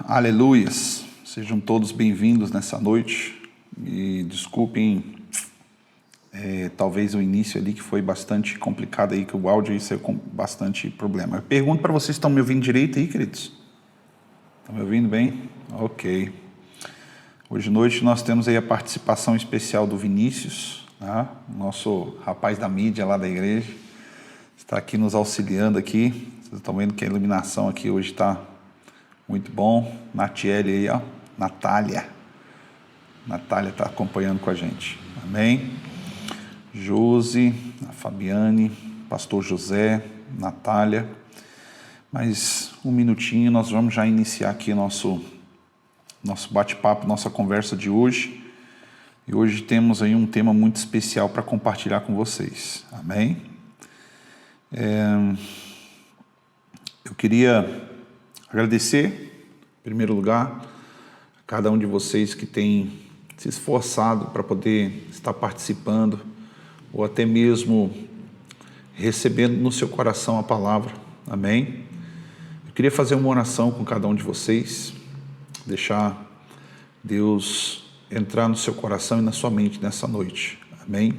Aleluias, sejam todos bem-vindos nessa noite e desculpem talvez o início ali que foi bastante complicado aí, que o áudio aí saiu com bastante problema. Eu pergunto para vocês, estão me ouvindo direito aí, queridos? Estão me ouvindo bem? Ok. Hoje à noite nós temos aí a participação especial do Vinícius, tá? Nosso rapaz da mídia lá da igreja, está aqui nos auxiliando aqui. Vocês estão vendo que a iluminação aqui hoje está muito bom. Natiele aí, ó. Natália está acompanhando com a gente. Amém? Josi, a Fabiane, pastor José, Natália. Mais um minutinho, nós vamos já iniciar aqui nosso bate-papo, nossa conversa de hoje. E hoje temos aí um tema muito especial para compartilhar com vocês. Amém? Eu queria agradecer, em primeiro lugar, a cada um de vocês que tem se esforçado para poder estar participando ou até mesmo recebendo no seu coração a palavra. Amém? Eu queria fazer uma oração com cada um de vocês, deixar Deus entrar no seu coração e na sua mente nessa noite. Amém?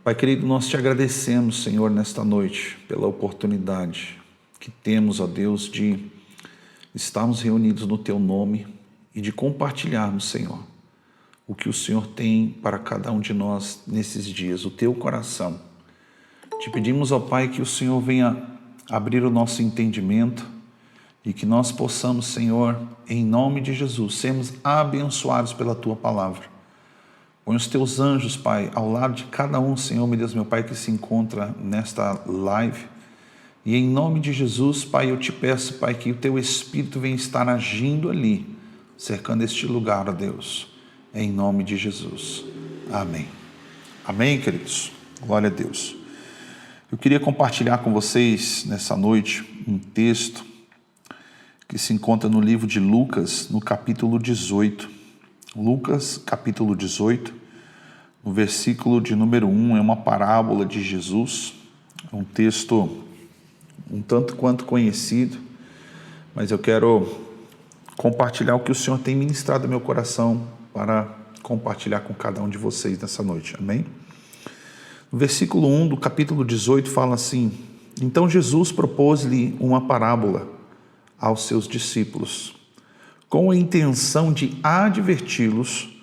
Pai querido, nós te agradecemos, Senhor, nesta noite, pela oportunidade que temos, ó Deus, de estarmos reunidos no Teu nome e de compartilharmos, Senhor, o que o Senhor tem para cada um de nós nesses dias, o Teu coração. Te pedimos, ó Pai, que o Senhor venha abrir o nosso entendimento e que nós possamos, Senhor, em nome de Jesus, sermos abençoados pela Tua palavra. Põe os Teus anjos, Pai, ao lado de cada um, Senhor, meu Deus, meu Pai, que se encontra nesta live. E em nome de Jesus, Pai, eu te peço, Pai, que o Teu Espírito venha estar agindo ali, cercando este lugar, ó Deus, em nome de Jesus. Amém. Amém, queridos? Glória a Deus. Eu queria compartilhar com vocês, nessa noite, um texto que se encontra no livro de Lucas, no capítulo 18. Lucas, capítulo 18, no versículo de número 1, é uma parábola de Jesus, é um texto um tanto quanto conhecido, mas eu quero compartilhar o que o Senhor tem ministrado no meu coração para compartilhar com cada um de vocês nessa noite, amém? No versículo 1 do capítulo 18 fala assim: Então Jesus propôs-lhe uma parábola aos seus discípulos, com a intenção de adverti-los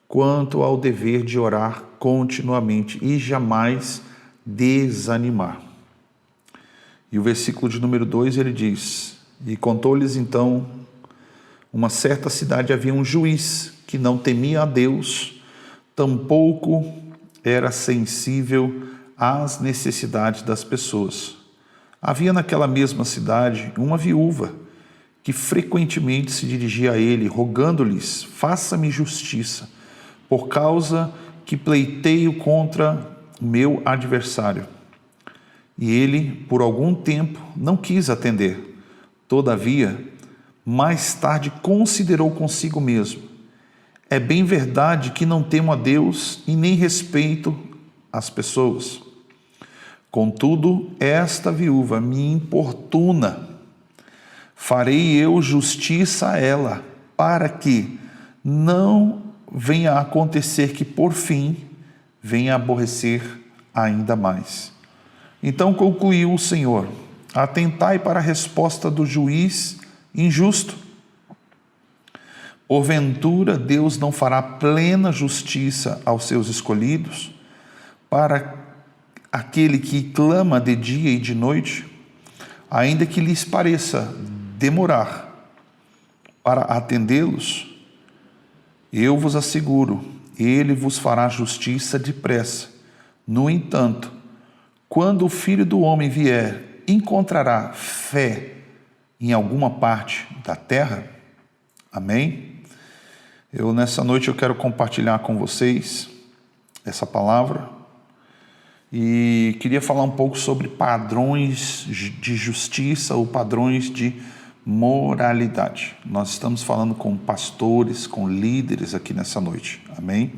quanto ao dever de orar continuamente e jamais desanimar. E o versículo de número 2 ele diz: E contou-lhes então, uma certa cidade havia um juiz que não temia a Deus, tampouco era sensível às necessidades das pessoas. Havia naquela mesma cidade uma viúva que frequentemente se dirigia a ele, rogando-lhes: faça-me justiça, por causa que pleiteio contra o meu adversário. E ele, por algum tempo, não quis atender. Todavia, mais tarde considerou consigo mesmo: é bem verdade que não temo a Deus e nem respeito as pessoas. Contudo, esta viúva me importuna. Farei eu justiça a ela, para que não venha a acontecer que, por fim, venha a aborrecer ainda mais. Então concluiu o Senhor: atentai para a resposta do juiz injusto. Porventura Deus não fará plena justiça aos seus escolhidos, para aquele que clama de dia e de noite, ainda que lhes pareça demorar para atendê-los? Eu vos asseguro, ele vos fará justiça depressa. No entanto, quando o Filho do Homem vier, encontrará fé em alguma parte da terra? Amém? Nessa noite eu quero compartilhar com vocês essa palavra e queria falar um pouco sobre padrões de justiça ou padrões de moralidade. Nós estamos falando com pastores, com líderes aqui nessa noite. Amém?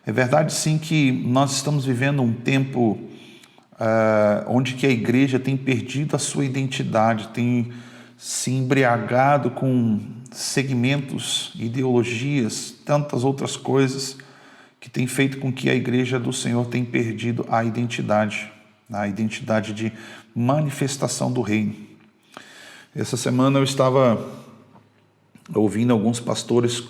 É verdade sim que nós estamos vivendo um tempo onde que a igreja tem perdido a sua identidade, tem se embriagado com segmentos, ideologias, tantas outras coisas que tem feito com que a igreja do Senhor tenha perdido a identidade de manifestação do reino. Essa semana eu estava ouvindo alguns pastores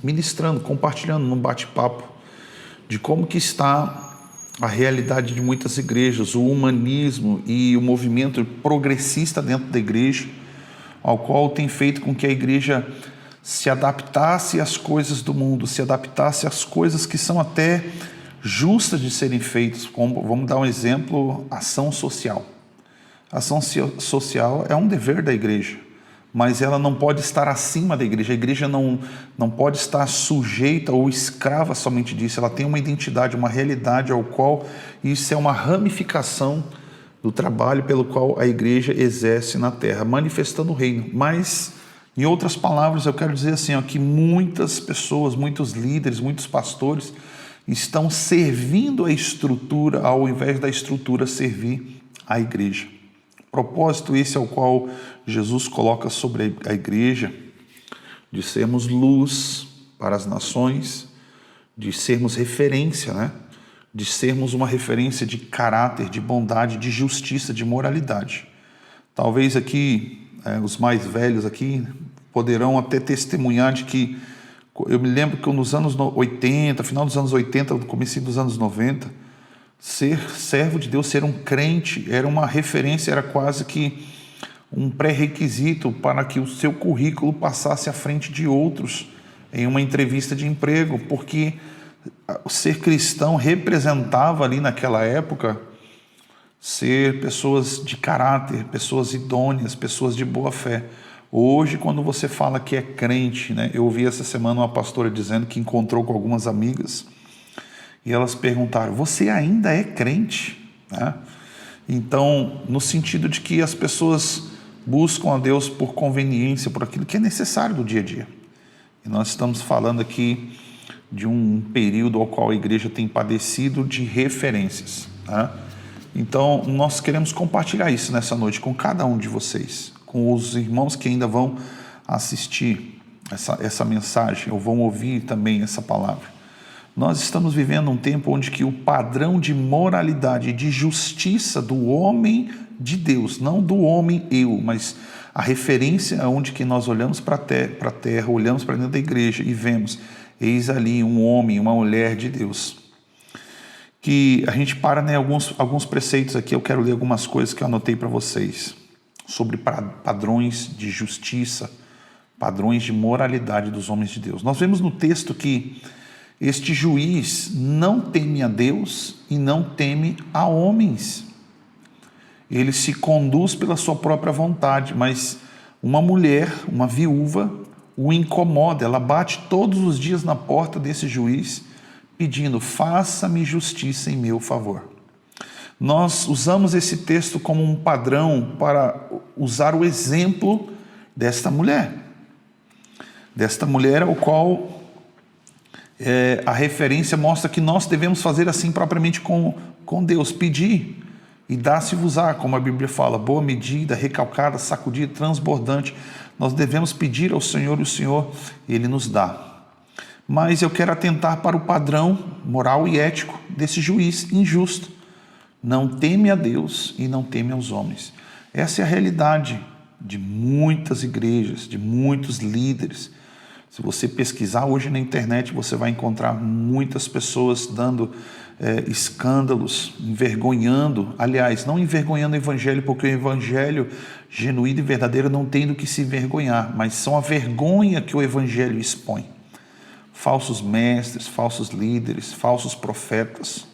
ministrando, compartilhando num bate-papo de como que está a realidade de muitas igrejas, o humanismo e o movimento progressista dentro da igreja, ao qual tem feito com que a igreja se adaptasse às coisas do mundo, se adaptasse às coisas que são até justas de serem feitas, como, vamos dar um exemplo, ação social. Ação social é um dever da igreja, mas ela não pode estar acima da igreja. A igreja não pode estar sujeita ou escrava somente disso. Ela tem uma identidade, uma realidade ao qual isso é uma ramificação do trabalho pelo qual a igreja exerce na terra, manifestando o reino. Mas, em outras palavras, eu quero dizer assim, que muitas pessoas, muitos líderes, muitos pastores estão servindo a estrutura ao invés da estrutura servir a igreja. Propósito esse ao qual Jesus coloca sobre a igreja, de sermos luz para as nações, de sermos referência, de sermos uma referência de caráter, de bondade, de justiça, de moralidade. Talvez aqui, os mais velhos aqui, poderão até testemunhar de que, eu me lembro que nos anos 80, final dos anos 80, começo dos anos 90, ser servo de Deus, ser um crente, era uma referência, era quase que um pré-requisito para que o seu currículo passasse à frente de outros em uma entrevista de emprego, porque ser cristão representava ali naquela época ser pessoas de caráter, pessoas idôneas, pessoas de boa fé. Hoje, quando você fala que é crente, eu ouvi essa semana uma pastora dizendo que encontrou com algumas amigas e elas perguntaram, você ainda é crente? Então, no sentido de que as pessoas buscam a Deus por conveniência, por aquilo que é necessário do dia a dia. E nós estamos falando aqui de um período ao qual a igreja tem padecido de referências. Então, nós queremos compartilhar isso nessa noite com cada um de vocês, com os irmãos que ainda vão assistir essa mensagem, ou vão ouvir também essa palavra. Nós estamos vivendo um tempo onde que o padrão de moralidade e de justiça do homem de Deus, não do homem eu, mas a referência é onde que nós olhamos para a terra, olhamos para dentro da igreja e vemos, eis ali um homem, uma mulher de Deus. Que a gente para alguns preceitos aqui, eu quero ler algumas coisas que eu anotei para vocês, sobre padrões de justiça, padrões de moralidade dos homens de Deus. Nós vemos no texto que este juiz não teme a Deus e não teme a homens. Ele se conduz pela sua própria vontade, mas uma mulher, uma viúva, o incomoda. Ela bate todos os dias na porta desse juiz, pedindo, faça-me justiça em meu favor. Nós usamos esse texto como um padrão para usar o exemplo desta mulher. Desta mulher ao qual a referência mostra que nós devemos fazer assim propriamente com Deus, pedir e dá-se-vos-á, como a Bíblia fala, boa medida, recalcada, sacudida, transbordante. Nós devemos pedir ao Senhor e o Senhor, Ele nos dá. Mas eu quero atentar para o padrão moral e ético desse juiz injusto. Não teme a Deus e não teme aos homens. Essa é a realidade de muitas igrejas, de muitos líderes. Se você pesquisar hoje na internet, você vai encontrar muitas pessoas dando escândalos, envergonhando, aliás, não envergonhando o evangelho, porque o evangelho genuíno e verdadeiro não tem do que se envergonhar, mas são a vergonha que o evangelho expõe. Falsos mestres, falsos líderes, falsos profetas,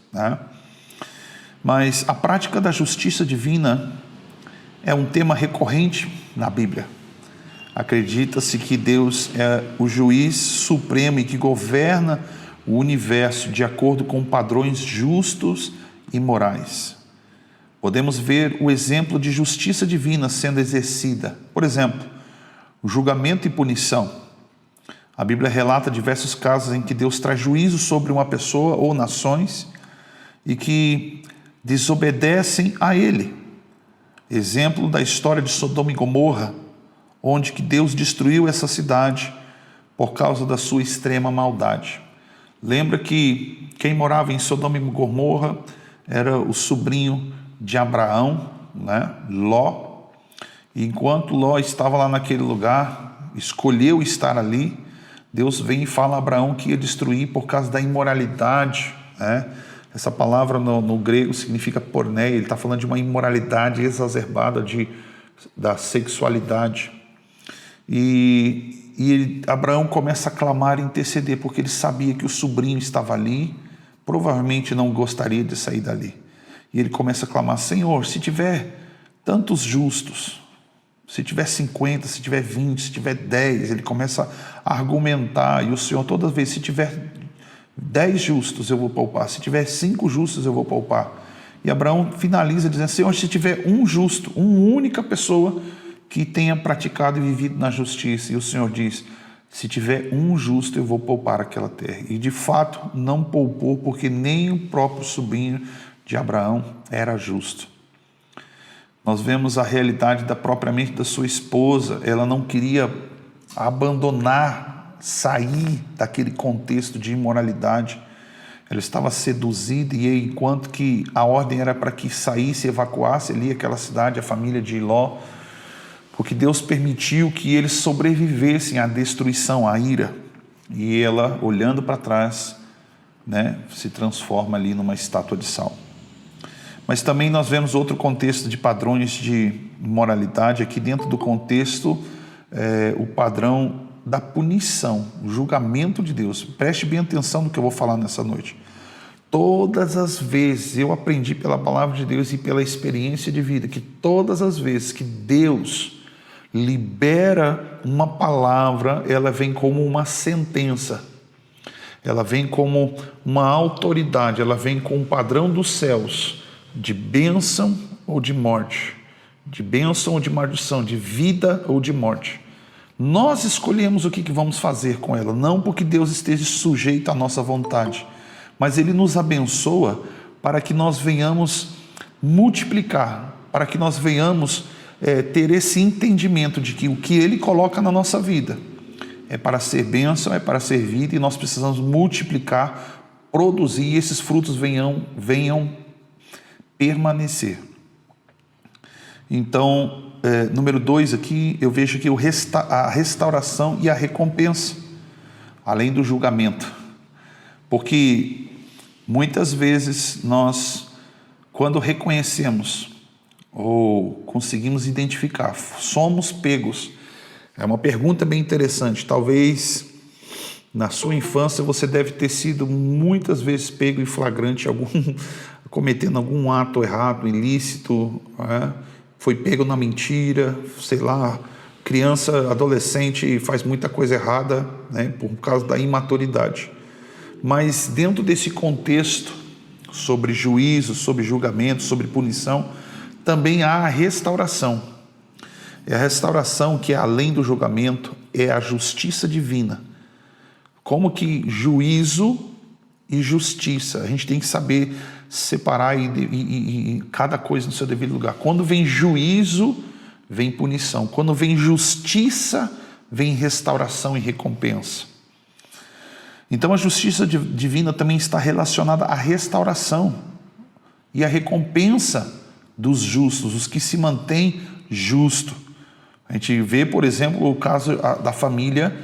Mas a prática da justiça divina é um tema recorrente na Bíblia. Acredita-se que Deus é o juiz supremo e que governa o universo de acordo com padrões justos e morais. Podemos ver o exemplo de justiça divina sendo exercida. Por exemplo, o julgamento e punição. A Bíblia relata diversos casos em que Deus traz juízo sobre uma pessoa ou nações e que desobedecem a Ele. exemplo da história de Sodoma e Gomorra, onde que Deus destruiu essa cidade por causa da sua extrema maldade. Lembra que quem morava em Sodoma e Gomorra era o sobrinho de Abraão, né? Ló. E enquanto Ló estava lá naquele lugar, escolheu estar ali, Deus vem e fala a Abraão que ia destruir por causa da imoralidade, né? Essa palavra no grego significa porneia. Ele está falando de uma imoralidade exacerbada da sexualidade. E Abraão começa a clamar e interceder, porque ele sabia que o sobrinho estava ali, provavelmente não gostaria de sair dali. E ele começa a clamar: Senhor, se tiver tantos justos, se tiver 50, se tiver 20, se tiver 10, ele começa a argumentar, e o Senhor toda vez: se tiver 10 justos eu vou poupar, se tiver 5 justos eu vou poupar. E Abraão finaliza dizendo: Senhor, se tiver um justo, uma única pessoa que tenha praticado e vivido na justiça. E o Senhor diz: se tiver um justo eu vou poupar aquela terra. E de fato não poupou, porque nem o próprio sobrinho de Abraão era justo. Nós vemos a realidade propriamente da sua esposa. Ela não queria abandonar, sair daquele contexto de imoralidade. Ela estava seduzida, e enquanto que a ordem era para que saísse, evacuasse ali aquela cidade, a família de Ló, porque Deus permitiu que eles sobrevivessem à destruição, à ira. E ela, olhando para trás, né, se transforma ali numa estátua de sal. Mas também nós vemos outro contexto de padrões de moralidade, aqui dentro do contexto, o padrão da punição, o julgamento de Deus. Preste bem atenção no que eu vou falar nessa noite. Todas as vezes, eu aprendi pela palavra de Deus e pela experiência de vida, que todas as vezes que Deus libera uma palavra, ela vem como uma sentença, ela vem como uma autoridade, ela vem com o padrão dos céus, de bênção ou de morte, de bênção ou de maldição, de vida ou de morte. Nós escolhemos o que vamos fazer com ela, não porque Deus esteja sujeito à nossa vontade, mas Ele nos abençoa para que nós venhamos multiplicar, para que nós venhamos ter esse entendimento de que o que Ele coloca na nossa vida é para ser bênção, é para ser vida, e nós precisamos multiplicar, produzir, e esses frutos venham permanecer. Então, número 2 aqui, eu vejo que a restauração e a recompensa, além do julgamento. Porque muitas vezes nós, quando reconhecemos ou conseguimos identificar, somos pegos. É uma pergunta bem interessante. Talvez na sua infância você deve ter sido muitas vezes pego em flagrante, cometendo algum ato errado, ilícito, foi pego na mentira, sei lá, criança, adolescente faz muita coisa errada, né, por causa da imaturidade. Mas dentro desse contexto, sobre juízo, sobre julgamento, sobre punição, também há a restauração. É a restauração que é além do julgamento, é a justiça divina. Como que juízo e justiça, a gente tem que saber separar e cada coisa no seu devido lugar. Quando vem juízo, vem punição. Quando vem justiça, vem restauração e recompensa. Então a justiça divina também está relacionada à restauração e à recompensa dos justos, os que se mantêm justos. A gente vê, por exemplo, o caso da família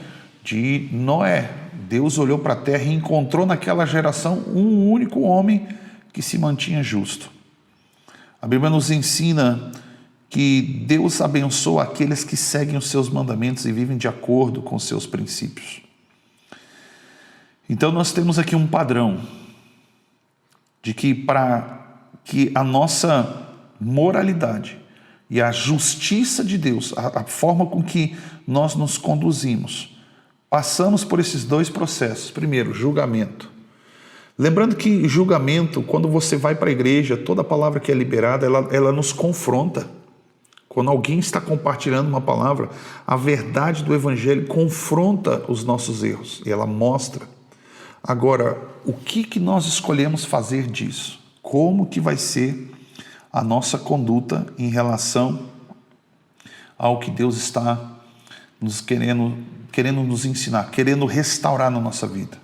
de Noé. Deus olhou para a terra e encontrou naquela geração um único homem que se mantinha justo. A Bíblia nos ensina que Deus abençoa aqueles que seguem os seus mandamentos e vivem de acordo com os seus princípios. Então nós temos aqui um padrão de que para que a nossa moralidade e a justiça de Deus, a forma com que nós nos conduzimos, passamos por esses 2 processos. Primeiro, julgamento. Lembrando que julgamento, quando você vai para a igreja, toda palavra que é liberada, ela nos confronta. Quando alguém está compartilhando uma palavra, a verdade do Evangelho confronta os nossos erros e ela mostra. Agora, o que nós escolhemos fazer disso? Como que vai ser a nossa conduta em relação ao que Deus está nos querendo nos ensinar, querendo restaurar na nossa vida.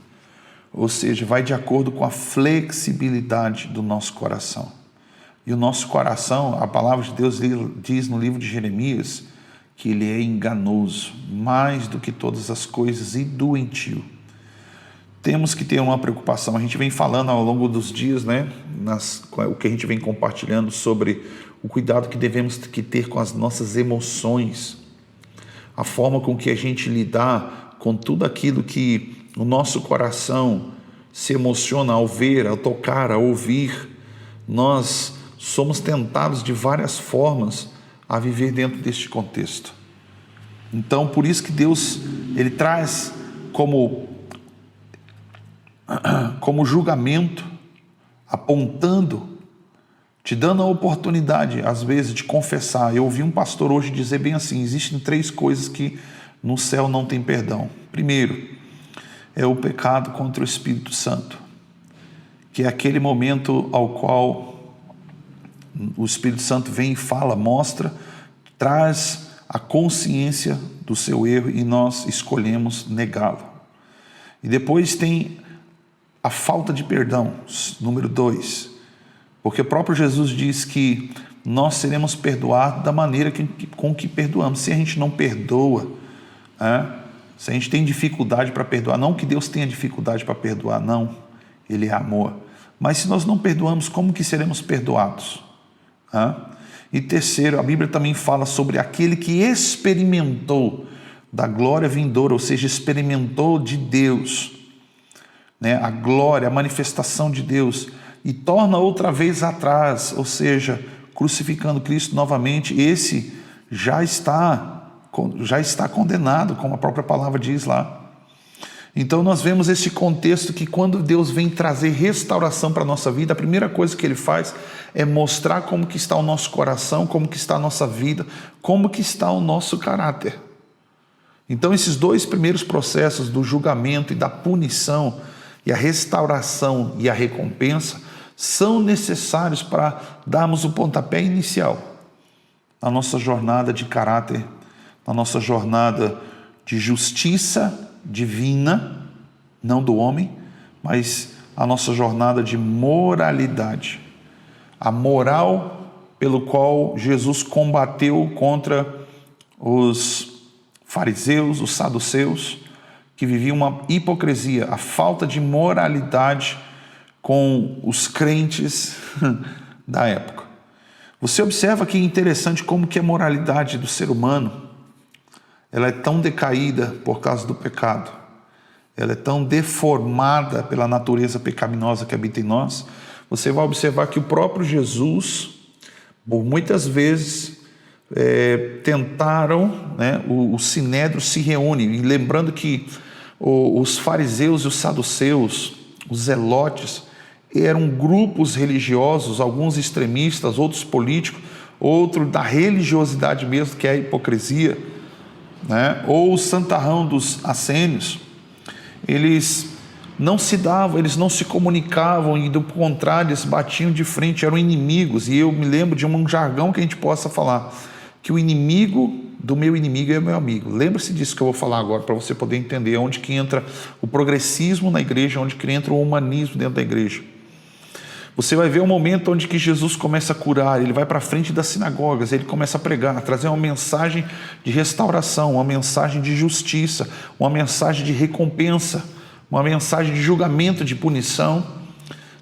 Ou seja, vai de acordo com a flexibilidade do nosso coração. E o nosso coração, a palavra de Deus diz no livro de Jeremias, que ele é enganoso, mais do que todas as coisas, e doentio. Temos que ter uma preocupação. A gente vem falando ao longo dos dias, né, o que a gente vem compartilhando sobre o cuidado que devemos ter com as nossas emoções, a forma com que a gente lidar com tudo aquilo que o nosso coração se emociona ao ver, ao tocar, ao ouvir. Nós somos tentados de várias formas a viver dentro deste contexto. Então, por isso que Deus, ele traz como julgamento, apontando, te dando a oportunidade, às vezes, de confessar. Eu ouvi um pastor hoje dizer bem assim: existem 3 coisas que no céu não tem perdão. Primeiro, é o pecado contra o Espírito Santo, que é aquele momento ao qual o Espírito Santo vem e fala, mostra, traz a consciência do seu erro e nós escolhemos negá-lo. E depois tem a falta de perdão, número 2, porque o próprio Jesus diz que nós seremos perdoados da maneira com que perdoamos. Se a gente não perdoa, se a gente tem dificuldade para perdoar, não que Deus tenha dificuldade para perdoar, não, Ele é amor. Mas se nós não perdoamos, como que seremos perdoados? E terceiro, a Bíblia também fala sobre aquele que experimentou da glória vindoura, ou seja, experimentou de Deus, né, a glória, a manifestação de Deus, e torna outra vez atrás, ou seja, crucificando Cristo novamente. Esse já está condenado, como a própria palavra diz lá. Então nós vemos esse contexto que quando Deus vem trazer restauração para a nossa vida, a primeira coisa que Ele faz é mostrar como que está o nosso coração, como que está a nossa vida, como que está o nosso caráter. Então esses 2 primeiros processos do julgamento e da punição, e a restauração e a recompensa, são necessários para darmos o pontapé inicial na nossa jornada de caráter, na nossa jornada de justiça divina, não do homem, mas a nossa jornada de moralidade, a moral pelo qual Jesus combateu contra os fariseus, os saduceus, que viviam uma hipocrisia, a falta de moralidade com os crentes da época. Você observa que é interessante como que a moralidade do ser humano, ela é tão decaída por causa do pecado, ela é tão deformada pela natureza pecaminosa que habita em nós. Você vai observar que o próprio Jesus, por muitas vezes, tentaram, né, o sinédrio se reúne, e lembrando que os fariseus e os saduceus, os zelotes, eram grupos religiosos, alguns extremistas, outros políticos, outros da religiosidade mesmo, que é a hipocrisia, né? Ou o santarrão dos assênios. Eles não se davam, eles não se comunicavam, e do contrário, eles batiam de frente, eram inimigos. E eu me lembro de um jargão que a gente possa falar, que o inimigo do meu inimigo é meu amigo. Lembre-se disso que eu vou falar agora, para você poder entender onde que entra o progressismo na igreja, onde que entra o humanismo dentro da igreja. Você vai ver um momento onde que Jesus começa a curar, ele vai para frente das sinagogas, ele começa a pregar, a trazer uma mensagem de restauração, uma mensagem de justiça, uma mensagem de recompensa, uma mensagem de julgamento, de punição,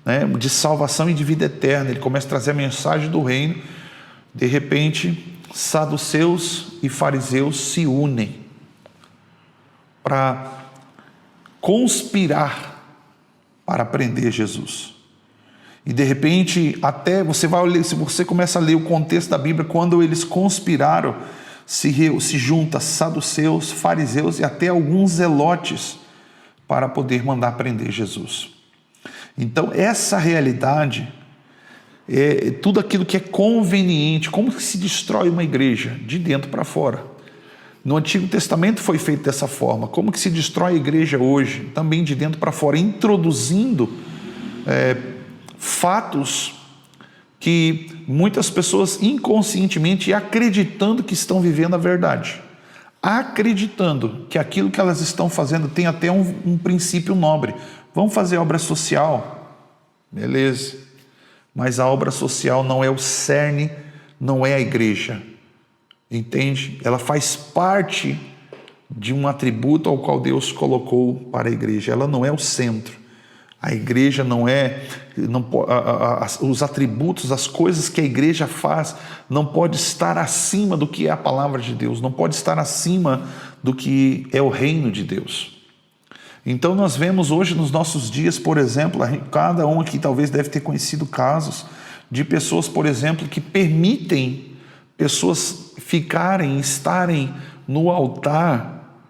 né, de salvação e de vida eterna. Ele começa a trazer a mensagem do reino. De repente, saduceus e fariseus se unem para conspirar para prender Jesus. E de repente, até você vai ler, se você começa a ler o contexto da Bíblia, quando eles conspiraram, se junta saduceus, fariseus e até alguns zelotes para poder mandar prender Jesus. Então essa realidade, tudo aquilo que é conveniente, como que se destrói uma igreja? De dentro para fora. No Antigo Testamento foi feito dessa forma. Como que se destrói a igreja hoje? Também de dentro para fora, introduzindo fatos que muitas pessoas inconscientemente, acreditando que estão vivendo a verdade, acreditando que aquilo que elas estão fazendo tem até um princípio nobre. Vamos fazer obra social? Beleza. Mas a obra social não é o cerne, não é a igreja. Entende? Ela faz parte de um atributo ao qual Deus colocou para a igreja. Ela não é o centro. A igreja não é... os atributos, as coisas que a igreja faz, não pode estar acima do que é a palavra de Deus, não pode estar acima do que é o reino de Deus. Então nós vemos hoje nos nossos dias, por exemplo, cada um aqui talvez deve ter conhecido casos de pessoas, por exemplo, que permitem pessoas estarem no altar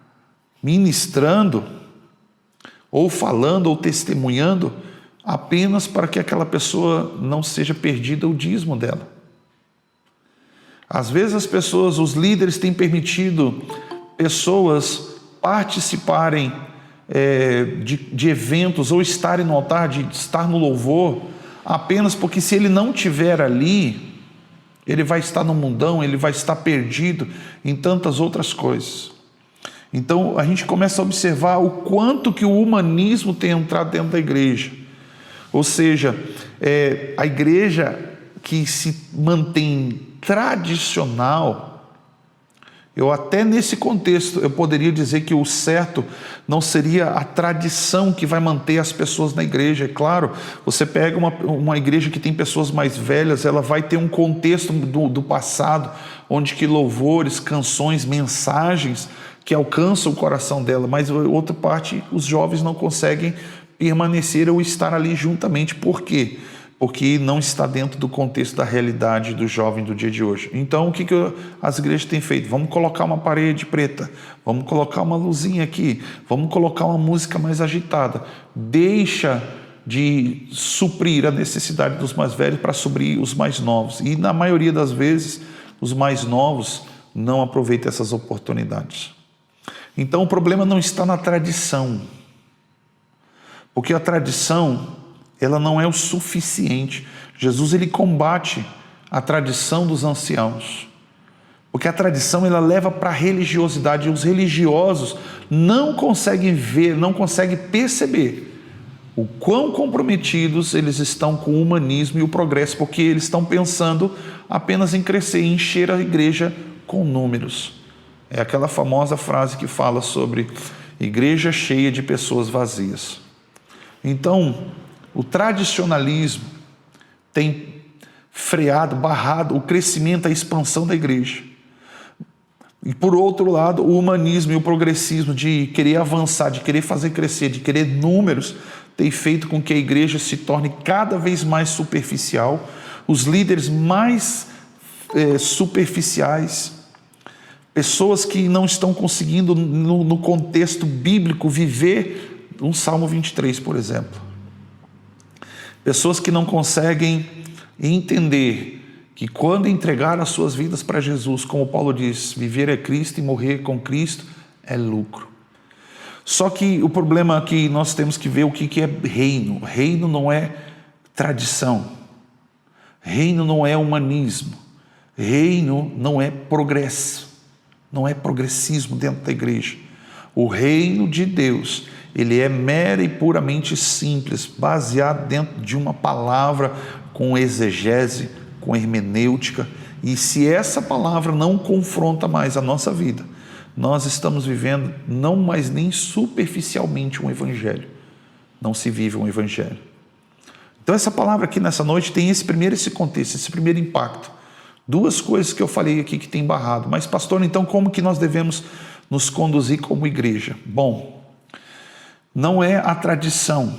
ministrando, ou falando, ou testemunhando, apenas para que aquela pessoa não seja perdida o dízimo dela. Às vezes as pessoas, os líderes têm permitido pessoas participarem de eventos, ou estarem no altar, de estar no louvor, apenas porque se ele não estiver ali, ele vai estar no mundão, ele vai estar perdido em tantas outras coisas. Então a gente começa a observar o quanto que o humanismo tem entrado dentro da igreja. Ou seja, a igreja que se mantém tradicional, eu até nesse contexto eu poderia dizer que o certo não seria a tradição que vai manter as pessoas na igreja. É claro, você pega uma igreja que tem pessoas mais velhas, ela vai ter um contexto do passado, onde que louvores, canções, mensagens que alcançam o coração dela, mas outra parte, os jovens não conseguem permanecer ou estar ali juntamente. Por quê? Porque não está dentro do contexto da realidade do jovem do dia de hoje. Então, o que as igrejas têm feito? Vamos colocar uma parede preta, vamos colocar uma luzinha aqui, vamos colocar uma música mais agitada. Deixa de suprir a necessidade dos mais velhos para suprir os mais novos. E, na maioria das vezes, os mais novos não aproveitam essas oportunidades. Então, o problema não está na tradição, porque a tradição, ela não é o suficiente. Jesus, ele combate a tradição dos anciãos, porque a tradição, ela leva para a religiosidade, e os religiosos não conseguem ver, não conseguem perceber o quão comprometidos eles estão com o humanismo e o progresso, porque eles estão pensando apenas em crescer, em encher a igreja com números. É aquela famosa frase que fala sobre igreja cheia de pessoas vazias. Então, o tradicionalismo tem freado, barrado o crescimento, a expansão da igreja. E por outro lado, o humanismo e o progressismo de querer avançar, de querer fazer crescer, de querer números, tem feito com que a igreja se torne cada vez mais superficial, os líderes mais superficiais, pessoas que não estão conseguindo, no contexto bíblico, viver um Salmo 23, por exemplo. Pessoas que não conseguem entender que quando entregar as suas vidas para Jesus, como Paulo diz, viver é Cristo e morrer com Cristo é lucro. Só que o problema aqui, nós temos que ver o que é reino. Reino não é tradição. Reino não é humanismo. Reino não é progresso. Não é progressismo dentro da igreja. O reino de Deus, ele é mera e puramente simples, baseado dentro de uma palavra com exegese, com hermenêutica. E se essa palavra não confronta mais a nossa vida, nós estamos vivendo não mais nem superficialmente um evangelho. Não se vive um evangelho. Então essa palavra aqui nessa noite tem esse contexto, esse primeiro impacto. Duas coisas que eu falei aqui que tem barrado. Mas pastor, então como que nós devemos nos conduzir como igreja? Bom, não é a tradição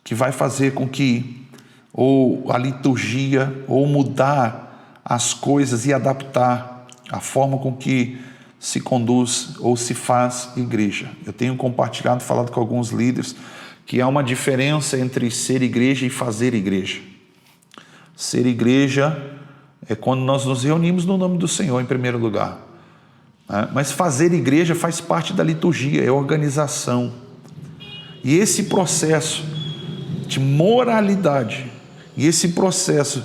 que vai fazer com que, ou a liturgia, ou mudar as coisas e adaptar a forma com que se conduz ou se faz igreja. Eu tenho compartilhado, falado com alguns líderes, que há uma diferença entre ser igreja e fazer igreja. Ser igreja é quando nós nos reunimos no nome do Senhor em primeiro lugar. Mas fazer igreja faz parte da liturgia, é organização. E esse processo de moralidade, e esse processo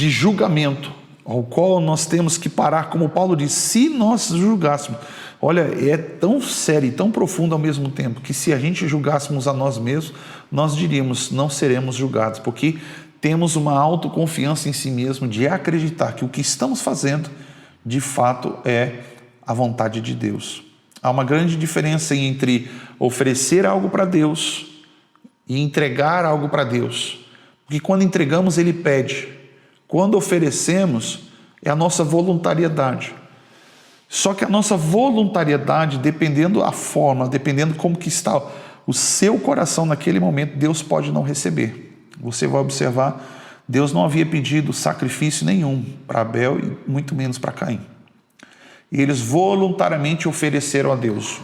de julgamento, ao qual nós temos que parar, como Paulo diz, se nós julgássemos. Olha, é tão sério e tão profundo ao mesmo tempo, que se a gente julgássemos a nós mesmos, nós diríamos, não seremos julgados, porque temos uma autoconfiança em si mesmo de acreditar que o que estamos fazendo, de fato, é a vontade de Deus. Há uma grande diferença entre oferecer algo para Deus e entregar algo para Deus. Porque quando entregamos, Ele pede. Quando oferecemos, é a nossa voluntariedade. Só que a nossa voluntariedade, dependendo da forma, dependendo como que está o seu coração naquele momento, Deus pode não receber. Você vai observar, Deus não havia pedido sacrifício nenhum para Abel e muito menos para Caim. E eles voluntariamente ofereceram a Deus.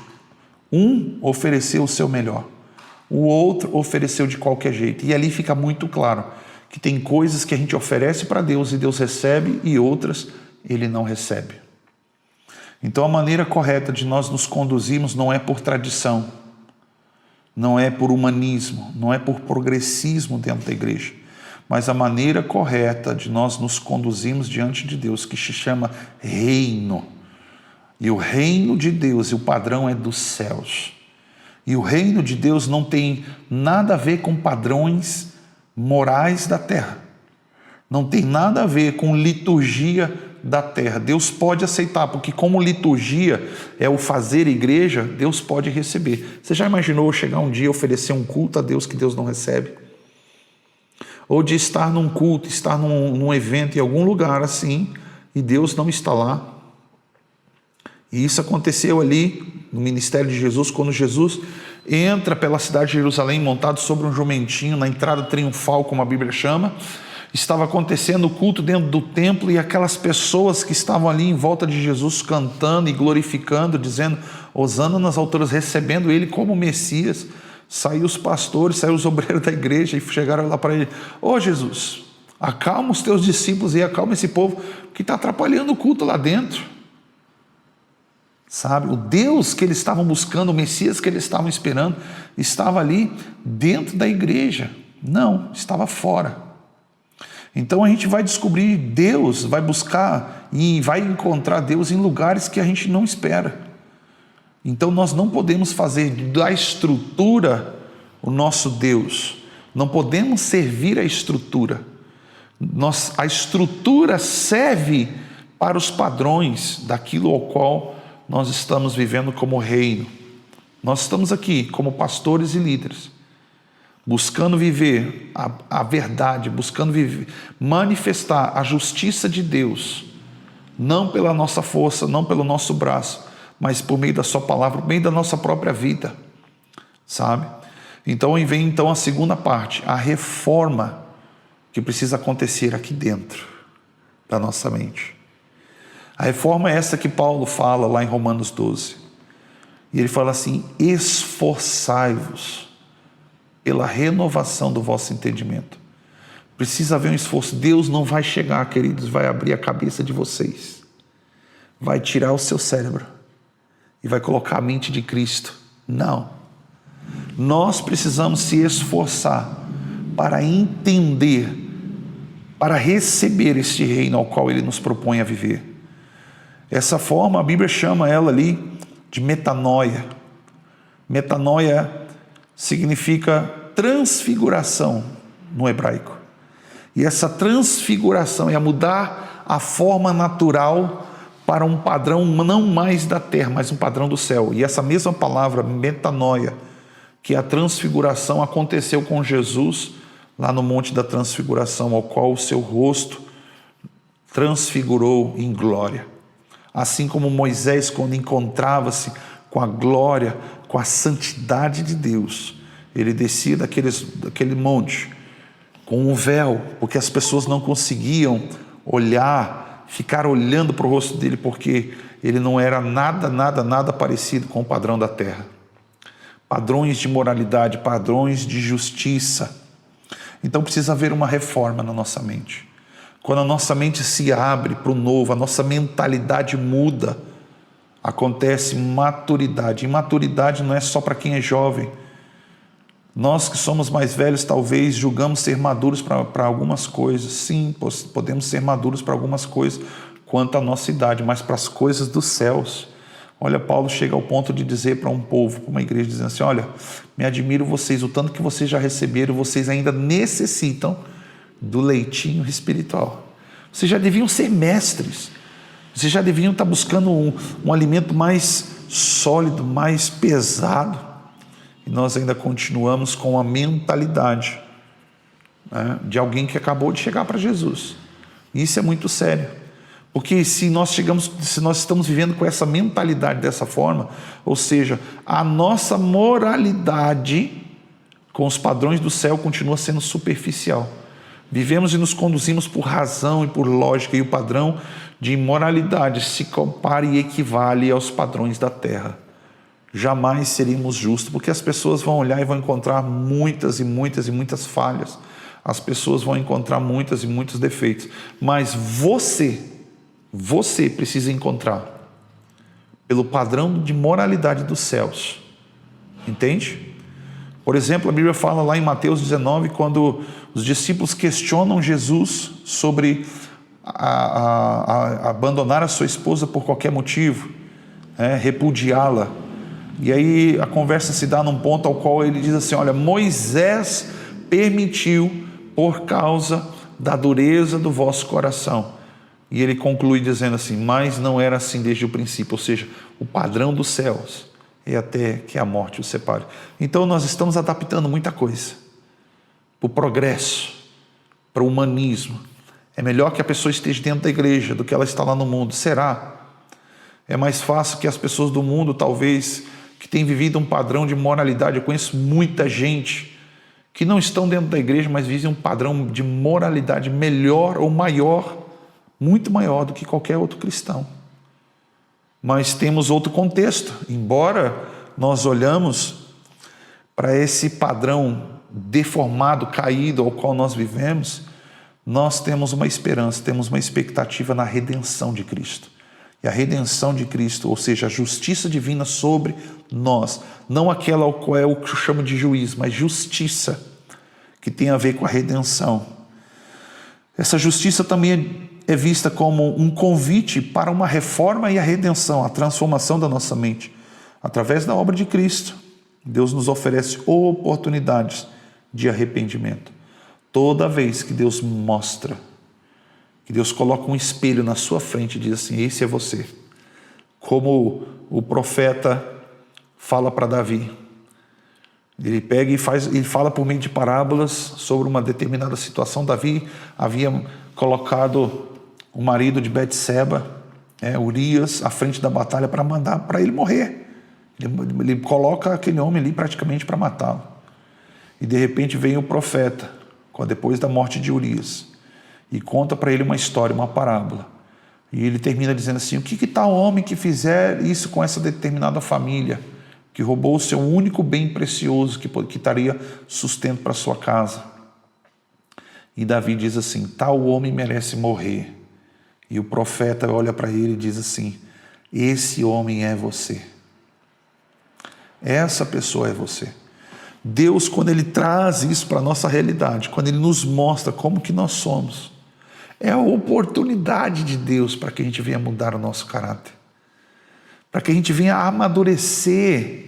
Um ofereceu o seu melhor, o outro ofereceu de qualquer jeito. E ali fica muito claro que tem coisas que a gente oferece para Deus e Deus recebe, e outras Ele não recebe. Então a maneira correta de nós nos conduzirmos não é por tradição, não é por humanismo, não é por progressismo dentro da igreja, mas a maneira correta de nós nos conduzirmos diante de Deus, que se chama reino. E o reino de Deus, e o padrão é dos céus. E o reino de Deus não tem nada a ver com padrões morais da terra. Não tem nada a ver com liturgia da terra. Deus pode aceitar, porque como liturgia é o fazer igreja, Deus pode receber. Você já imaginou chegar um dia e oferecer um culto a Deus que Deus não recebe? Ou de estar num culto, estar num evento em algum lugar assim, e Deus não está lá? E isso aconteceu ali no ministério de Jesus, quando Jesus entra pela cidade de Jerusalém montado sobre um jumentinho, na entrada triunfal, como a Bíblia chama. Estava acontecendo o culto dentro do templo, e aquelas pessoas que estavam ali em volta de Jesus cantando e glorificando, dizendo hosana nas alturas, recebendo Ele como Messias. Saiu os pastores, saiu os obreiros da igreja e chegaram lá para Ele: ô Jesus, acalma os teus discípulos e acalma esse povo que está atrapalhando o culto lá dentro. Sabe, o Deus que eles estavam buscando, o Messias que eles estavam esperando, estava ali dentro da igreja. Não, estava fora. Então a gente vai descobrir Deus, vai buscar e vai encontrar Deus em lugares que a gente não espera. Então nós não podemos fazer da estrutura o nosso Deus. Não podemos servir a estrutura. A estrutura serve para os padrões daquilo ao qual nós estamos vivendo como reino. Nós estamos aqui como pastores e líderes, buscando viver a verdade, buscando manifestar a justiça de Deus, não pela nossa força, não pelo nosso braço, mas por meio da sua palavra, por meio da nossa própria vida, sabe? Então vem a segunda parte, a reforma que precisa acontecer aqui dentro da nossa mente. A reforma é essa que Paulo fala lá em Romanos 12. E ele fala assim: esforçai-vos pela renovação do vosso entendimento. Precisa haver um esforço. Deus não vai chegar, queridos, vai abrir a cabeça de vocês, vai tirar o seu cérebro e vai colocar a mente de Cristo. Não. Nós precisamos se esforçar para entender, para receber este reino ao qual Ele nos propõe a viver. Essa forma, a Bíblia chama ela ali de metanoia. Metanoia significa transfiguração no hebraico. E essa transfiguração é mudar a forma natural para um padrão não mais da terra, mas um padrão do céu. E essa mesma palavra, metanoia, que a transfiguração aconteceu com Jesus lá no Monte da Transfiguração, ao qual o seu rosto transfigurou em glória. Assim como Moisés, quando encontrava-se com a glória, com a santidade de Deus, ele descia daquele monte com um véu, porque as pessoas não conseguiam ficar olhando para o rosto dele, porque ele não era nada parecido com o padrão da terra. Padrões de moralidade, padrões de justiça. Então precisa haver uma reforma na nossa mente. Quando a nossa mente se abre para o novo, a nossa mentalidade muda, acontece maturidade. E maturidade não é só para quem é jovem. Nós que somos mais velhos, talvez julgamos ser maduros para algumas coisas. Sim, podemos ser maduros para algumas coisas quanto à nossa idade, mas para as coisas dos céus. Olha, Paulo chega ao ponto de dizer para um povo, para uma igreja, dizendo assim: olha, me admiro vocês, o tanto que vocês já receberam, vocês ainda necessitam do leitinho espiritual. Vocês já deviam ser mestres, vocês já deviam estar buscando um alimento mais sólido, mais pesado. E nós ainda continuamos com a mentalidade, né, de alguém que acabou de chegar para Jesus. Isso é muito sério, porque se nós estamos vivendo com essa mentalidade dessa forma, ou seja, a nossa moralidade com os padrões do céu continua sendo superficial. Vivemos e nos conduzimos por razão e por lógica, e o padrão de imoralidade se compara e equivale aos padrões da terra. Jamais seríamos justos, porque as pessoas vão olhar e vão encontrar muitas e muitas e muitas falhas. As pessoas vão encontrar muitas e muitos defeitos. Mas você precisa encontrar pelo padrão de moralidade dos céus. Entende? Por exemplo, a Bíblia fala lá em Mateus 19, quando os discípulos questionam Jesus sobre abandonar a sua esposa por qualquer motivo, repudiá-la. E aí a conversa se dá num ponto ao qual ele diz assim: olha, Moisés permitiu por causa da dureza do vosso coração. E ele conclui dizendo assim: mas não era assim desde o princípio, ou seja, o padrão dos céus é até que a morte os separe. Então nós estamos adaptando muita coisa para o progresso, para o humanismo. É melhor que a pessoa esteja dentro da igreja do que ela está lá no mundo. Será? É mais fácil que as pessoas do mundo, talvez, que têm vivido um padrão de moralidade. Eu conheço muita gente que não estão dentro da igreja, mas vivem um padrão de moralidade melhor ou maior, muito maior do que qualquer outro cristão. Mas temos outro contexto. Embora nós olhamos para esse padrão deformado, caído ao qual nós vivemos, nós temos uma esperança, temos uma expectativa na redenção de Cristo. E a redenção de Cristo, ou seja, a justiça divina sobre nós, não aquela ao qual eu chamo de juízo, mas justiça, que tem a ver com a redenção. Essa justiça também é vista como um convite para uma reforma e a redenção, a transformação da nossa mente. Através da obra de Cristo, Deus nos oferece oportunidades de arrependimento. Toda vez que Deus mostra, que Deus coloca um espelho na sua frente e diz assim: esse é você. Como o profeta fala para Davi. Ele pega e fala por meio de parábolas sobre uma determinada situação. Davi havia colocado o marido de Betseba, Urias, à frente da batalha para mandar para ele morrer. Ele coloca aquele homem ali praticamente para matá-lo. E de repente vem o profeta, depois da morte de Urias, e conta para ele uma história, uma parábola. E ele termina dizendo assim: o que tal homem que fizer isso com essa determinada família, que roubou o seu único bem precioso, que daria sustento para sua casa? E Davi diz assim: tal homem merece morrer. E o profeta olha para ele e diz assim: esse homem é você. Essa pessoa é você. Deus, quando Ele traz isso para a nossa realidade, quando Ele nos mostra como que nós somos, é a oportunidade de Deus para que a gente venha mudar o nosso caráter, para que a gente venha amadurecer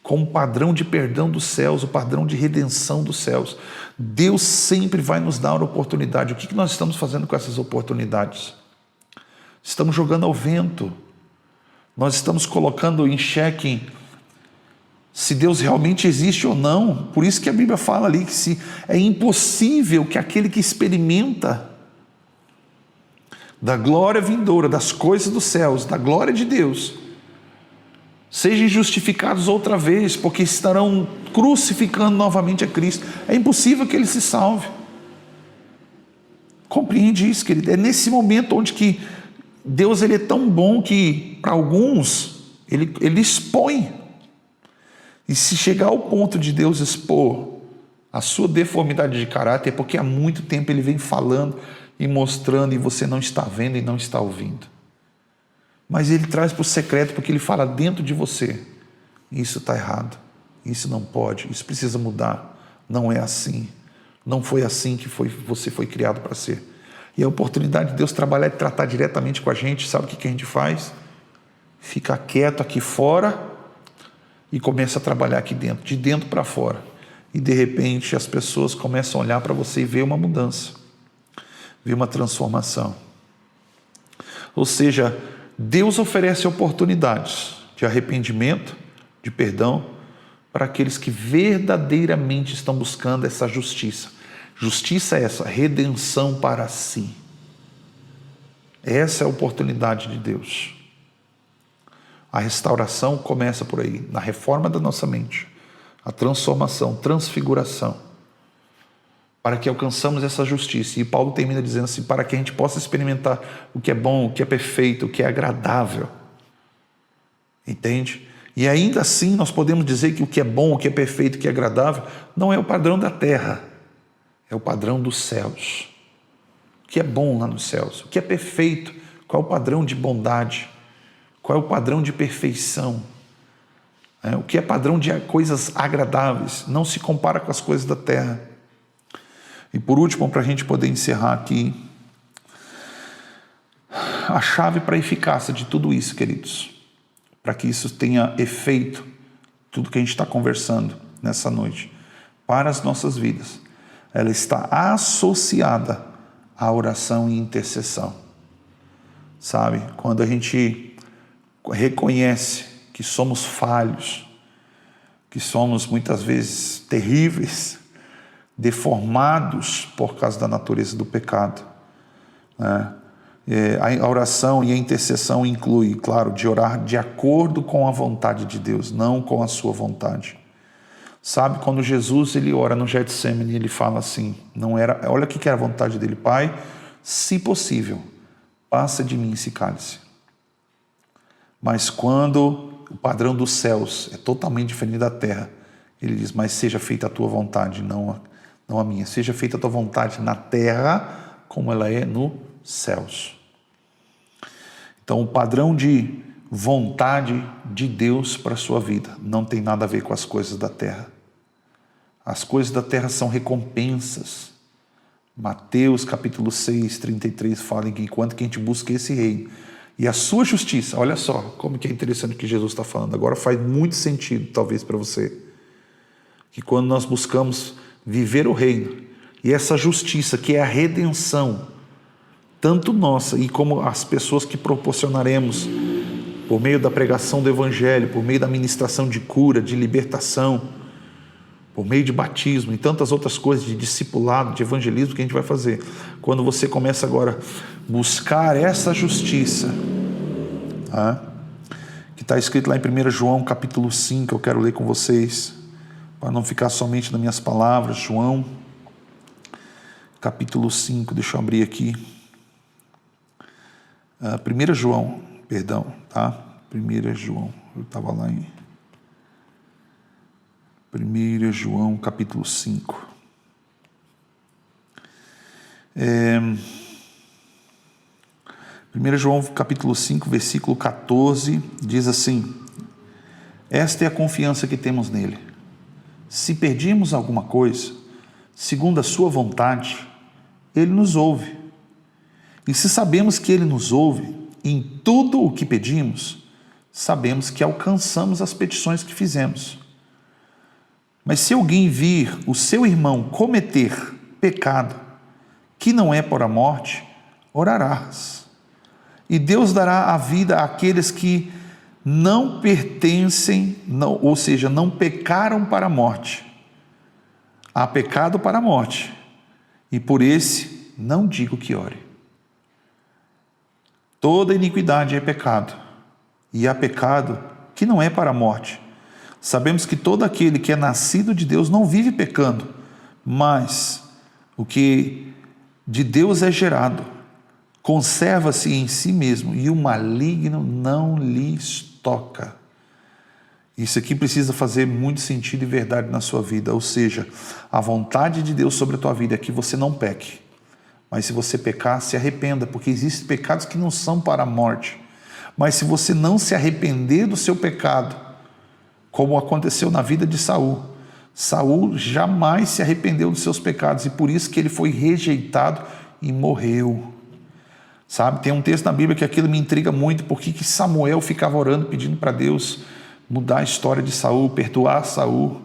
com o padrão de perdão dos céus, o padrão de redenção dos céus. Deus sempre vai nos dar oportunidade. O que nós estamos fazendo com essas oportunidades? Estamos jogando ao vento. Nós estamos colocando em xeque se Deus realmente existe ou não. Por isso que a Bíblia fala ali que é impossível que aquele que experimenta da glória vindoura, das coisas dos céus, da glória de Deus, sejam justificados outra vez, porque estarão crucificando novamente a Cristo. É impossível que ele se salve. Compreende isso, querido? É nesse momento onde que Deus ele é tão bom que, para alguns, ele expõe. E se chegar ao ponto de Deus expor a sua deformidade de caráter, é porque há muito tempo Ele vem falando e mostrando, e você não está vendo e não está ouvindo. Mas Ele traz para o secreto, porque Ele fala dentro de você: isso está errado, isso não pode, isso precisa mudar, não é assim, não foi assim que você foi criado para ser. E a oportunidade de Deus trabalhar e tratar diretamente com a gente, sabe o que a gente faz? Fica quieto aqui fora e começa a trabalhar aqui dentro, de dentro para fora. E de repente as pessoas começam a olhar para você e ver uma mudança, ver uma transformação. Ou seja, Deus oferece oportunidades de arrependimento, de perdão, para aqueles que verdadeiramente estão buscando essa justiça. Justiça é essa, redenção para si. Essa é a oportunidade de Deus. A restauração começa por aí, na reforma da nossa mente, a transformação, transfiguração, para que alcançamos essa justiça. E Paulo termina dizendo assim, para que a gente possa experimentar o que é bom, o que é perfeito, o que é agradável. Entende? E ainda assim nós podemos dizer que o que é bom, o que é perfeito, o que é agradável, não é o padrão da terra, é o padrão dos céus. O que é bom lá nos céus, o que é perfeito, qual é o padrão de bondade, qual é o padrão de perfeição, o que é padrão de coisas agradáveis, não se compara com as coisas da terra. E por último, para a gente poder encerrar aqui, a chave para a eficácia de tudo isso, queridos, para que isso tenha efeito, tudo que a gente está conversando nessa noite, para as nossas vidas, ela está associada à oração e intercessão. Sabe? Quando a gente reconhece que somos falhos, que somos muitas vezes terríveis, deformados por causa da natureza do pecado, né? A oração e a intercessão inclui, claro, de orar de acordo com a vontade de Deus, não com a sua vontade. Sabe, quando Jesus ele ora no Getsemane, ele fala assim, olha o que era a vontade dele, Pai, se possível, passa de mim esse cálice. Mas quando o padrão dos céus é totalmente diferente da terra, ele diz, mas seja feita a tua vontade, não a minha. Seja feita a tua vontade na terra, como ela é nos céus. Então, o padrão de vontade de Deus para a sua vida não tem nada a ver com as coisas da terra. As coisas da terra são recompensas. Mateus capítulo 6, 33 fala que enquanto que a gente busca esse reino e a sua justiça, olha só como que é interessante o que Jesus está falando. Agora faz muito sentido, talvez, para você, que quando nós buscamos viver o reino e essa justiça, que é a redenção, tanto nossa e como as pessoas que proporcionaremos por meio da pregação do evangelho, por meio da ministração de cura, de libertação, por meio de batismo e tantas outras coisas, de discipulado, de evangelismo que a gente vai fazer. Quando você começa agora a buscar essa justiça, que está escrito lá em 1 João capítulo 5, eu quero ler com vocês, para não ficar somente nas minhas palavras. João capítulo 5, deixa eu abrir aqui. 1 João, perdão, tá? 1 João, eu estava lá em 1 João capítulo 5. 1 João capítulo 5, versículo 14, diz assim, esta é a confiança que temos nele. Se pedimos alguma coisa, segundo a sua vontade, ele nos ouve. E se sabemos que ele nos ouve, em tudo o que pedimos, sabemos que alcançamos as petições que fizemos. Mas se alguém vir o seu irmão cometer pecado, que não é por a morte, orarás. E Deus dará a vida àqueles que não pertencem, ou seja, não pecaram para a morte. Há pecado para a morte, e por esse não digo que ore. Toda iniquidade é pecado, e há pecado que não é para a morte. Sabemos que todo aquele que é nascido de Deus não vive pecando, mas o que de Deus é gerado conserva-se em si mesmo, e o maligno não lhes toca. Isso aqui precisa fazer muito sentido e verdade na sua vida, ou seja, a vontade de Deus sobre a tua vida é que você não peque. Mas se você pecar, se arrependa, porque existem pecados que não são para a morte. Mas se você não se arrepender do seu pecado, como aconteceu na vida de Saul. Saul jamais se arrependeu dos seus pecados e por isso que ele foi rejeitado e morreu. Sabe, tem um texto na Bíblia que aquilo me intriga muito, porque que Samuel ficava orando, pedindo para Deus mudar a história de Saul, perdoar Saul.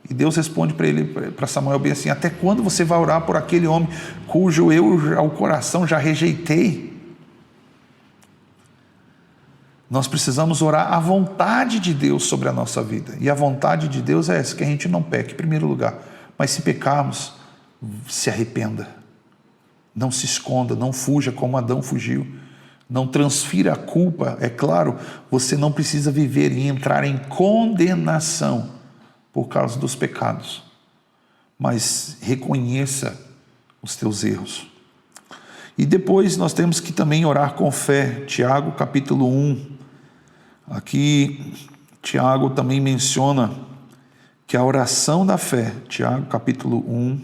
E Deus responde para Samuel bem assim: até quando você vai orar por aquele homem cujo eu ao coração já rejeitei? Nós precisamos orar a vontade de Deus sobre a nossa vida. E a vontade de Deus é essa, que a gente não peque, em primeiro lugar. Mas se pecarmos, se arrependa. Não se esconda, não fuja como Adão fugiu. Não transfira a culpa. É claro, você não precisa viver e entrar em condenação por causa dos pecados. Mas reconheça os teus erros. E depois nós temos que também orar com fé. Tiago capítulo 1. Aqui Tiago também menciona que a oração da fé, Tiago capítulo 1,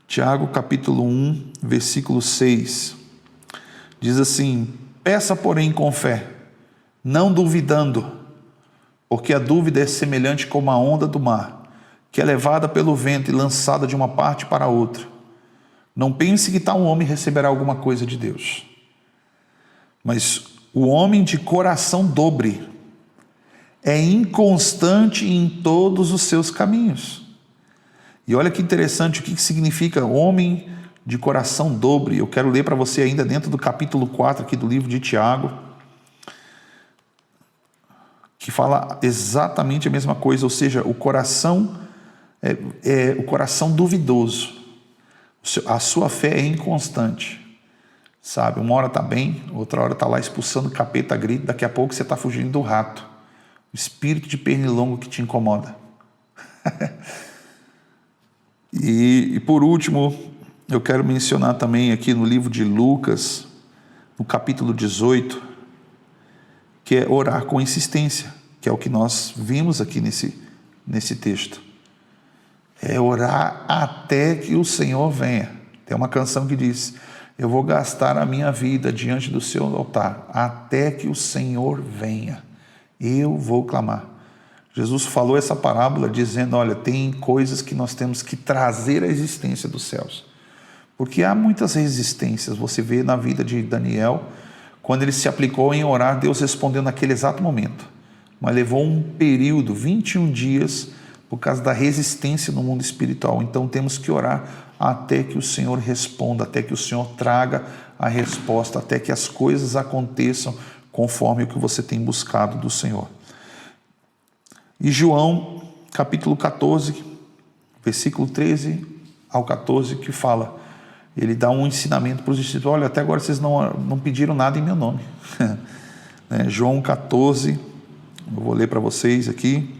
Tiago capítulo 1, versículo 6, diz assim: peça porém com fé, não duvidando, porque a dúvida é semelhante como a onda do mar, que é levada pelo vento e lançada de uma parte para outra. Não pense que tal homem receberá alguma coisa de Deus. Mas o homem de coração dobre é inconstante em todos os seus caminhos. E olha que interessante o que significa homem de coração dobre. Eu quero ler para você ainda dentro do capítulo 4 aqui do livro de Tiago, que fala exatamente a mesma coisa, ou seja, o coração é o coração duvidoso. A sua fé é inconstante, sabe? Uma hora está bem, outra hora está lá expulsando o capeta a grito, daqui a pouco você está fugindo do rato, o espírito de pernilongo que te incomoda. E por último, eu quero mencionar também aqui no livro de Lucas, no capítulo 18, que é orar com insistência, que é o que nós vimos aqui nesse texto. É orar até que o Senhor venha. Tem uma canção que diz: eu vou gastar a minha vida diante do seu altar, até que o Senhor venha. Eu vou clamar. Jesus falou essa parábola dizendo: olha, tem coisas que nós temos que trazer à existência dos céus. Porque há muitas resistências. Você vê na vida de Daniel, quando ele se aplicou em orar, Deus respondeu naquele exato momento. Mas levou um período, 21 dias, por causa da resistência no mundo espiritual. Então temos que orar até que o Senhor responda, até que o Senhor traga a resposta, até que as coisas aconteçam conforme o que você tem buscado do Senhor. E João, capítulo 14, versículo 13 ao 14, que fala, ele dá um ensinamento para os discípulos: olha, até agora vocês não pediram nada em meu nome. João 14, eu vou ler para vocês aqui.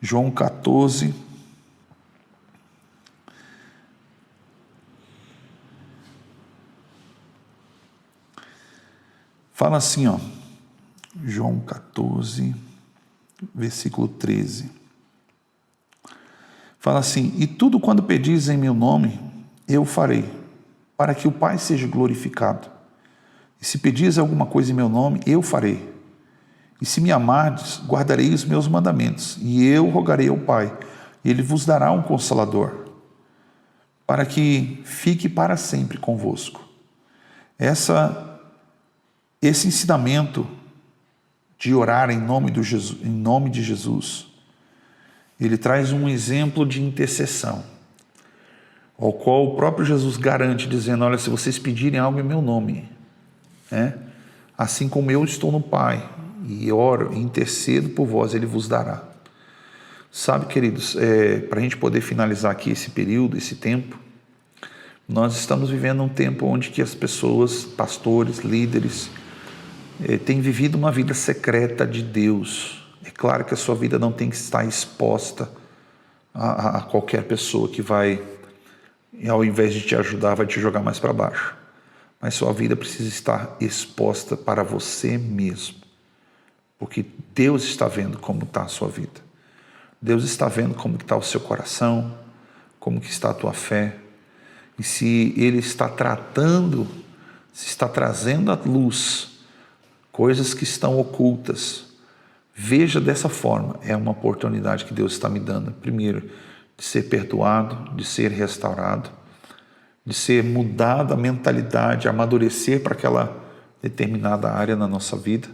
João 14, fala assim, ó, João 14, versículo 13, fala assim: e tudo quando pedis em meu nome, eu farei, para que o Pai seja glorificado. E se pedis alguma coisa em meu nome, eu farei. E se me amardes, guardarei os meus mandamentos, e eu rogarei ao Pai, e Ele vos dará um Consolador, para que fique para sempre convosco. Esse ensinamento de orar em nome de Jesus, ele traz um exemplo de intercessão, ao qual o próprio Jesus garante, dizendo: olha, se vocês pedirem algo em meu nome, assim como eu estou no Pai, e oro, intercedo por vós, Ele vos dará. Sabe, queridos, para a gente poder finalizar aqui esse período, esse tempo, nós estamos vivendo um tempo onde que as pessoas, pastores, líderes, têm vivido uma vida secreta de Deus. É claro que a sua vida não tem que estar exposta a qualquer pessoa que vai, ao invés de te ajudar, vai te jogar mais para baixo. Mas sua vida precisa estar exposta para você mesmo. Porque Deus está vendo como está a sua vida. Deus está vendo como está o seu coração, como que está a tua fé. E se Ele está tratando se está trazendo à luz coisas que estão ocultas, veja dessa forma, é uma oportunidade que Deus está me dando. Primeiro, de ser perdoado, de ser restaurado, de ser mudada a mentalidade, amadurecer para aquela determinada área na nossa vida,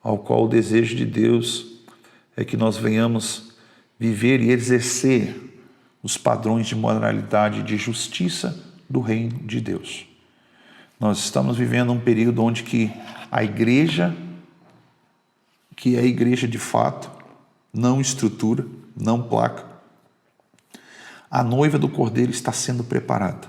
ao qual o desejo de Deus é que nós venhamos viver e exercer os padrões de moralidade e de justiça do reino de Deus. Nós estamos vivendo um período onde que a igreja, que é a igreja de fato, não estrutura, não placa, a noiva do Cordeiro está sendo preparada.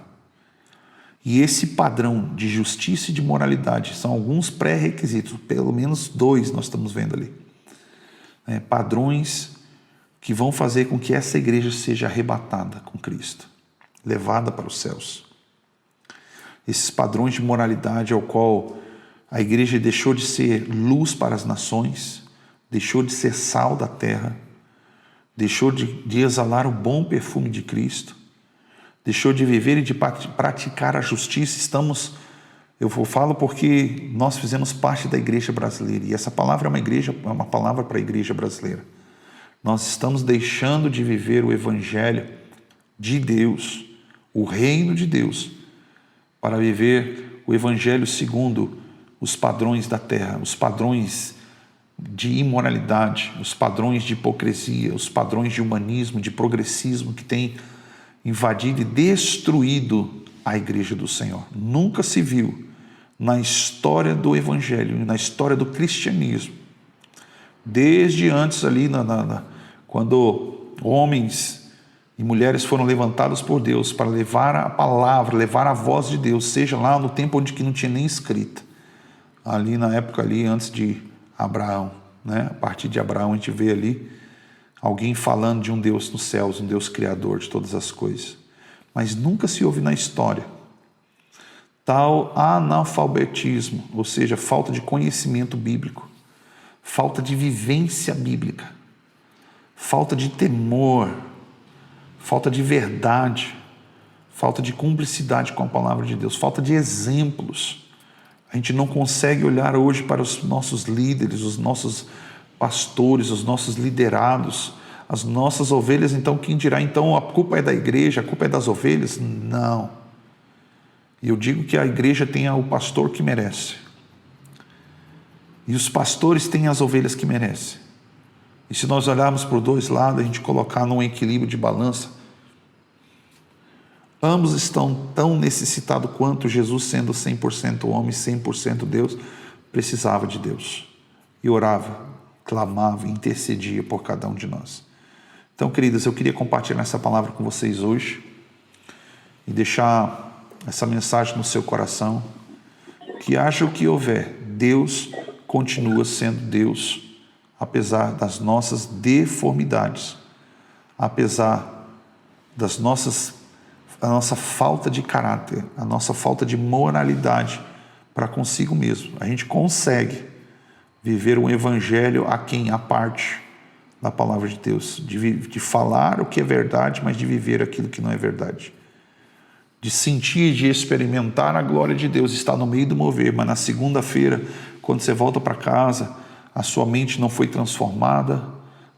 E esse padrão de justiça e de moralidade são alguns pré-requisitos, pelo menos 2 nós estamos vendo ali. Padrões que vão fazer com que essa igreja seja arrebatada com Cristo, levada para os céus. Esses padrões de moralidade ao qual a igreja deixou de ser luz para as nações, deixou de ser sal da terra, deixou de exalar o bom perfume de Cristo, deixou de viver e de praticar a justiça. Eu falo porque nós fizemos parte da igreja brasileira, e essa palavra é uma palavra para a igreja brasileira. Nós estamos deixando de viver o evangelho de Deus, o reino de Deus, para viver o evangelho segundo os padrões da terra, os padrões de imoralidade, os padrões de hipocrisia, os padrões de humanismo, de progressismo que tem invadido e destruído a igreja do Senhor. Nunca se viu na história do evangelho, na história do cristianismo, desde antes ali, quando homens e mulheres foram levantados por Deus para levar a palavra, levar a voz de Deus, seja lá no tempo onde que não tinha nem escrita, ali na época ali antes de Abraão, a partir de Abraão a gente vê ali alguém falando de um Deus nos céus, um Deus criador de todas as coisas, mas nunca se ouve na história tal analfabetismo, ou seja, falta de conhecimento bíblico, falta de vivência bíblica, falta de temor, falta de verdade, falta de cumplicidade com a palavra de Deus, falta de exemplos. A gente não consegue olhar hoje para os nossos líderes, os nossos pastores, os nossos liderados, as nossas ovelhas. Então quem dirá, então a culpa é da igreja, a culpa é das ovelhas? Não. E eu digo que a igreja tem o pastor que merece, e os pastores têm as ovelhas que merecem. E se nós olharmos por 2 lados, a gente colocar num equilíbrio de balança, ambos estão tão necessitados quanto Jesus, sendo 100% homem, 100% Deus, precisava de Deus. E orava, clamava, intercedia por cada um de nós. Então, queridas, eu queria compartilhar essa palavra com vocês hoje e deixar essa mensagem no seu coração, que haja o que houver, Deus continua sendo Deus, apesar das nossas deformidades, apesar da nossa falta de caráter, a nossa falta de moralidade para consigo mesmo. A gente consegue viver um evangelho à parte da palavra de Deus, de falar o que é verdade, mas de viver aquilo que não é verdade. De sentir, de experimentar a glória de Deus, estar no meio do mover, mas na segunda-feira, quando você volta para casa, a sua mente não foi transformada,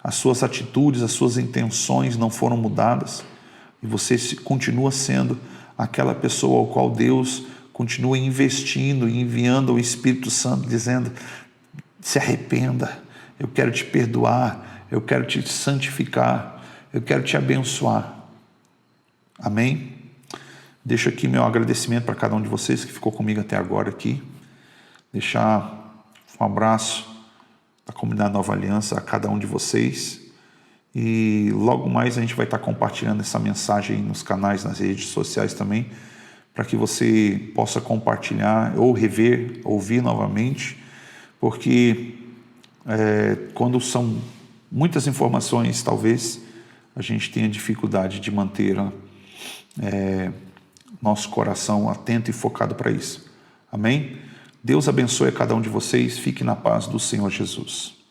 as suas atitudes, as suas intenções não foram mudadas, e você continua sendo aquela pessoa ao qual Deus continua investindo e enviando o Espírito Santo, dizendo: se arrependa, eu quero te perdoar, eu quero te santificar, eu quero te abençoar. Amém? Deixo aqui meu agradecimento para cada um de vocês que ficou comigo até agora aqui. Deixar um abraço da comunidade Nova Aliança a cada um de vocês. E logo mais a gente vai estar compartilhando essa mensagem aí nos canais, nas redes sociais também, para que você possa compartilhar ou rever, ouvir novamente, porque quando são muitas informações, talvez a gente tenha dificuldade de manter nosso coração atento e focado para isso. Amém? Deus abençoe a cada um de vocês. Fique na paz do Senhor Jesus.